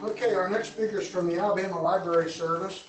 Okay, our next speaker is from the Alabama Library Service,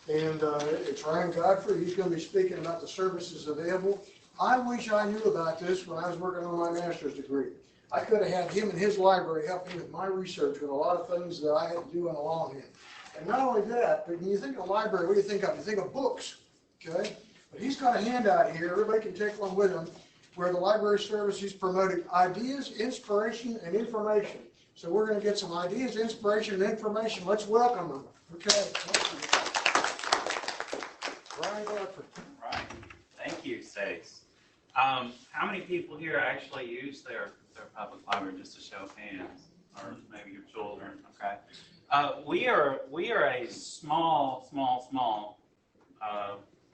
and it's Ryan Godfrey. He's going to be speaking about the services available. I wish I knew about this when I was working on my master's degree. I could have had him and his library help me with my research with a lot of things that I had to do in the longhand. And not only that, but when you think of library, what do you think of? You think of books, okay? But he's got a handout here. Everybody can take one with him, where the library service is promoting ideas, inspiration, and information. So we're going to get some ideas, inspiration, and information. Let's welcome them. Okay. Ryan Godfrey. Right. Thank you, Stace. How many people here actually use their public library, just a show of hands, or maybe your children? Okay. We are a small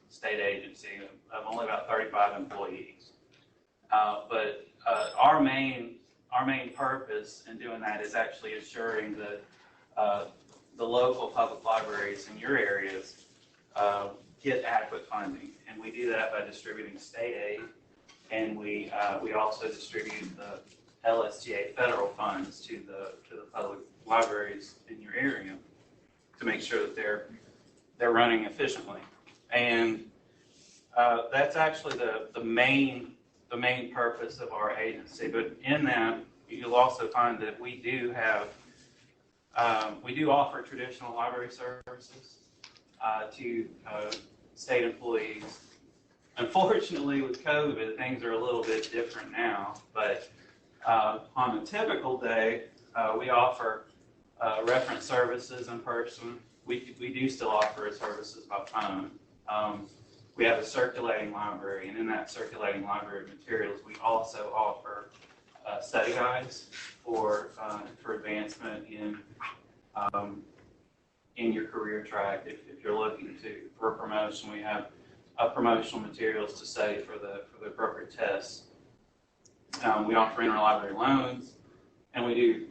state agency of only about 35 employees. But our main purpose in doing that is actually assuring that the local public libraries in your areas get adequate funding, and we do that by distributing state aid, and we also distribute the LSTA federal funds to the public libraries in your area to make sure that they're running efficiently, and that's actually the main purpose of our agency. But in that, you'll also find that we do offer traditional library services to state employees. Unfortunately, with COVID, things are a little bit different now, but on a typical day, we offer reference services in person. We do still offer services by phone. We have a circulating library, and in that circulating library of materials, we also offer study guides for advancement in your career track. If you're looking for promotion, we have promotional materials to study for the appropriate tests. We offer interlibrary loans, and we do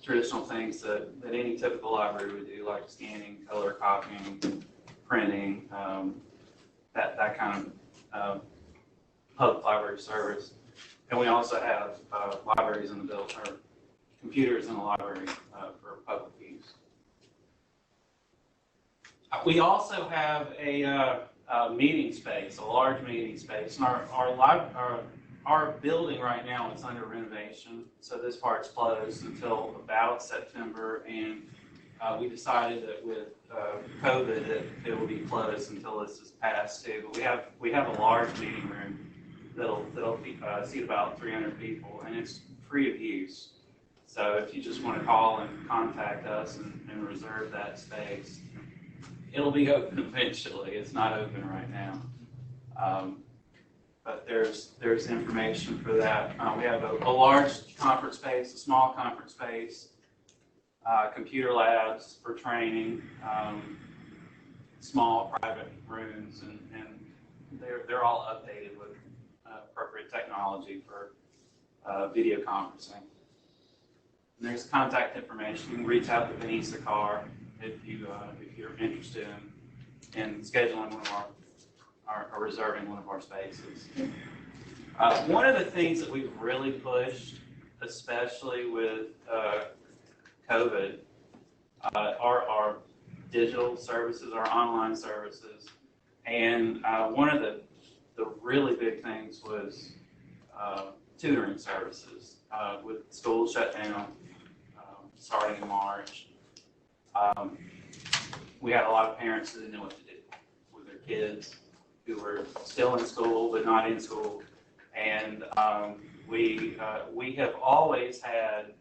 traditional things that any typical library would do, like scanning, color copying, printing, that kind of public library service. And we also have libraries in the building, or computers in the library for public use. We also have a meeting space, a large meeting space. And our building right now is under renovation, so this part's closed until about September, and we decided that with COVID that it will be closed until this is passed too. But we have a large meeting room that'll seat about 300 people, and it's free of use. So if you just want to call and contact us and reserve that space, it'll be open eventually. It's not open right now. But there's information for that. We have a large conference space, a small conference space, computer labs for training, small private rooms, and they're all updated with appropriate technology for video conferencing. And there's contact information. You can reach out to Vanessa Carr if you're interested in scheduling one of or reserving one of our spaces. One of the things that we've really pushed, especially with COVID, are our digital services, our online services, and one of the really big things was tutoring services. With school shut down starting in March, we had a lot of parents who didn't know what to do with their kids who were still in school but not in school, and we have always had,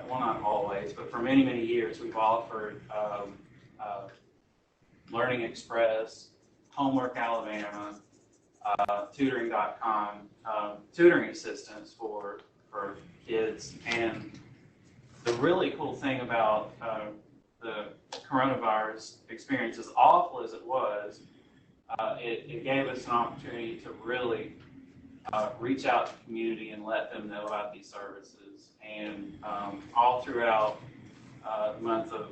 well, not always, but for many years we've offered Learning Express, Homework Alabama, Tutoring.com, tutoring assistance for kids. And the really cool thing about the coronavirus experience, as awful as it was, it gave us an opportunity to really reach out to the community and let them know about these services. And all throughout the month of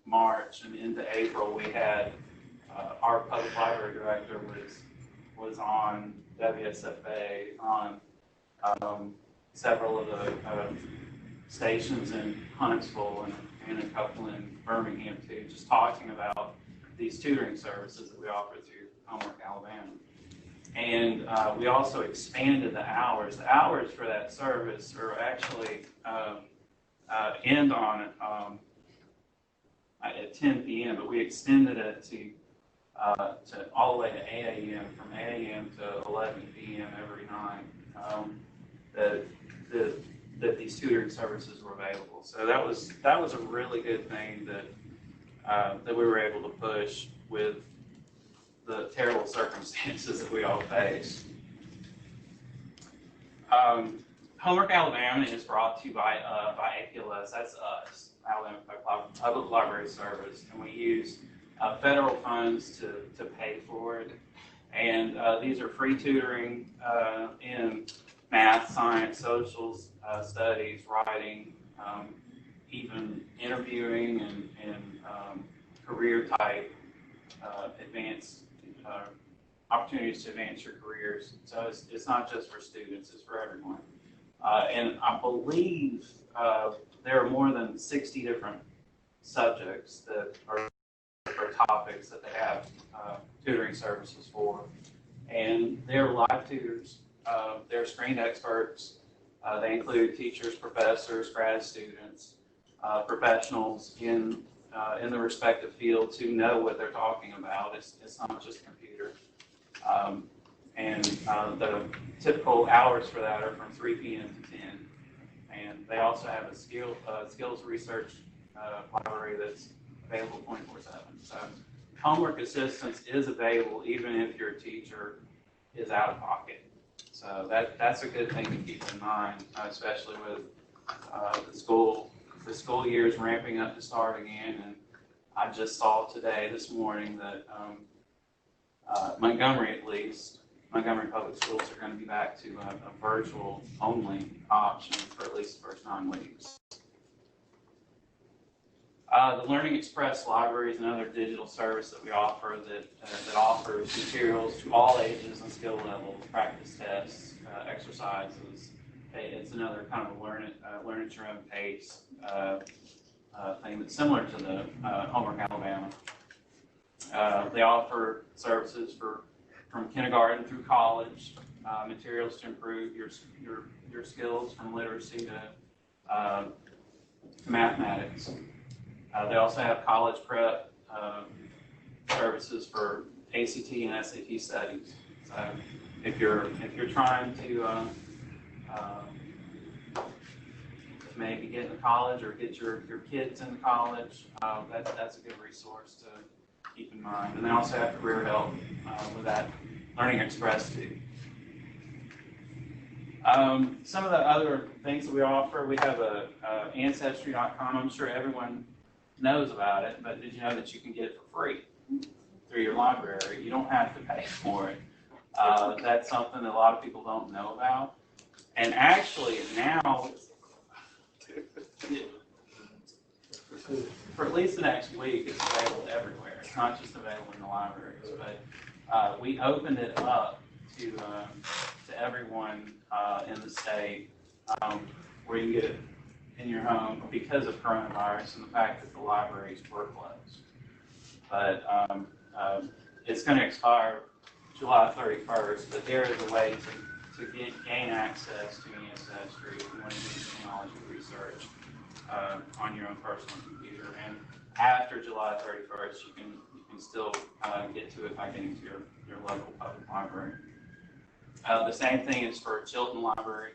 March and into April, we had our public library director was on WSFA, on several of the stations in Huntsville and a couple in Birmingham too, just talking about these tutoring services that we offer through Homework Alabama. And we also expanded the hours. The hours for that service are actually end on at 10 p.m., but we extended it to all the way to 8 a.m., from 8 a.m. to 11 p.m. every night, that these tutoring services were available. So that was a really good thing that we were able to push with the terrible circumstances that we all face. Homework Alabama is brought to you by APLS. That's us, Alabama Public Library Service, and we use federal funds to pay for it. And these are free tutoring in math, science, social studies, writing, even interviewing and career type advanced opportunities to advance your careers. So it's not just for students, it's for everyone. And I believe there are more than 60 different subjects that are topics that they have tutoring services for. And they're live tutors, they're screened experts. They include teachers, professors, grad students, professionals in the respective fields who know what they're talking about. It's not just computer. And the typical hours for that are from 3 p.m. to 10. And they also have a skills research library that's available 24/7. So homework assistance is available even if your teacher is out of pocket. So that's a good thing to keep in mind, especially with the school year is ramping up to start again. And I just saw this morning that Montgomery, at least, Montgomery Public Schools are going to be back to a virtual only option for at least the first 9 weeks. The Learning Express Library is another digital service that we offer that offers materials to all ages and skill levels, practice tests, exercises. It's another kind of a learn at your own pace thing that's similar to the Homework Alabama. They offer services from kindergarten through college, materials to improve your skills from literacy to mathematics. They also have college prep services for ACT and SAT studies. So if you're trying to maybe get into college or get your kids into college, that's a good resource to keep in mind. And they also have career help with that Learning Express too. Some of the other things that we offer, we have a Ancestry.com. I'm sure everyone knows about it, but did you know that you can get it for free through your library? You don't have to pay for it. That's something that a lot of people don't know about. And actually now, for at least the next week, it's available everywhere. It's not just available in the libraries, but we opened it up to everyone in the state, where you can get it in your home because of coronavirus and the fact that the libraries were closed. But it's going to expire July 31st, but there is a way to gain access to Ancestry if you want to do genealogy research on your own personal computer. And after July 31st, you can still get to it by getting to your local public library. The same thing is for Chilton Library.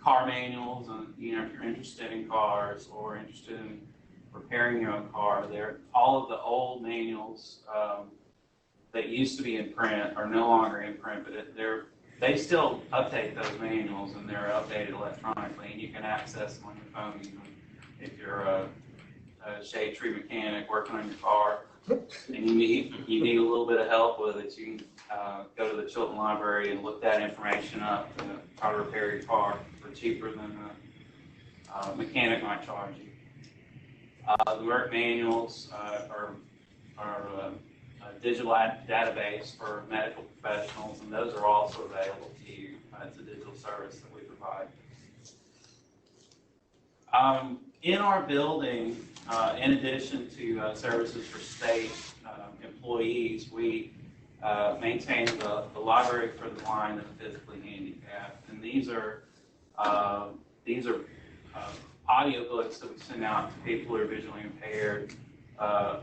Car manuals, and if you're interested in cars or interested in repairing your own car, all of the old manuals that used to be in print are no longer in print, but they still update those manuals, and they're updated electronically, and you can access them on your phone even if you're a shade tree mechanic working on your car and you need a little bit of help with it. You can go to the Chilton Library and look that information up to try to repair your car for cheaper than the mechanic might charge you. The MERT manuals are a digital database for medical professionals, and those are also available to you. It's a digital service that we provide. In our building, in addition to services for state employees, we maintain the library for the blind and physically handicapped. And these are audiobooks that we send out to people who are visually impaired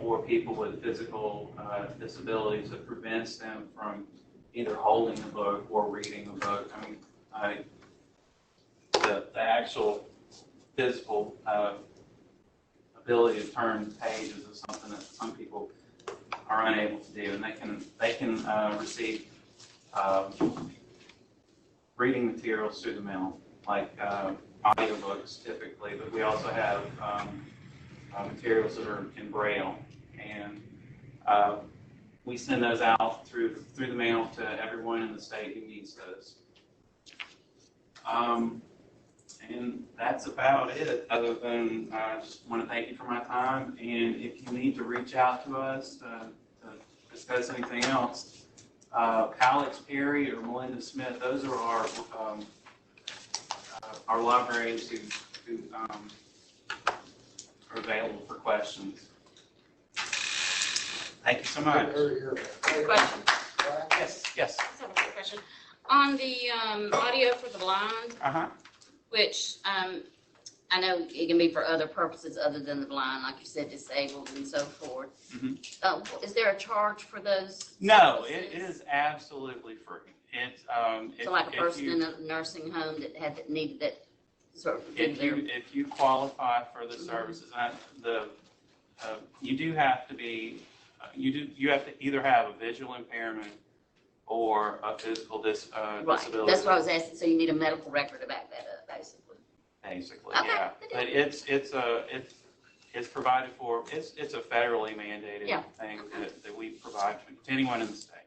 or people with physical disabilities that prevents them from either holding the book or reading the book. I mean, the actual physical ability to turn pages is something that some people are unable to do, and they can receive reading materials through the mail, like audiobooks typically, but we also have materials that are in Braille, and we send those out through the mail to everyone in the state who needs those. And that's about it, other than I just want to thank you for my time. And if you need to reach out to us to discuss anything else, Alex Perry or Melinda Smith, those are our librarians who are available for questions. Thank you so much. Question. Yes, yes. I just have a quick question. On the audio for the blind, which I know it can be for other purposes other than the blind, like you said, disabled and so forth. Is there a charge for those? No, services? it is absolutely free. It's So like a person in a nursing home that needed that sort of thing there. if you qualify for the services, you do have to be you have to either have a visual impairment or a physical disability. Right, that's what I was asking, so you need a medical record to back that up, basically. Basically, Okay. yeah. But it's provided for. It's a federally mandated thing that we provide to anyone in the state.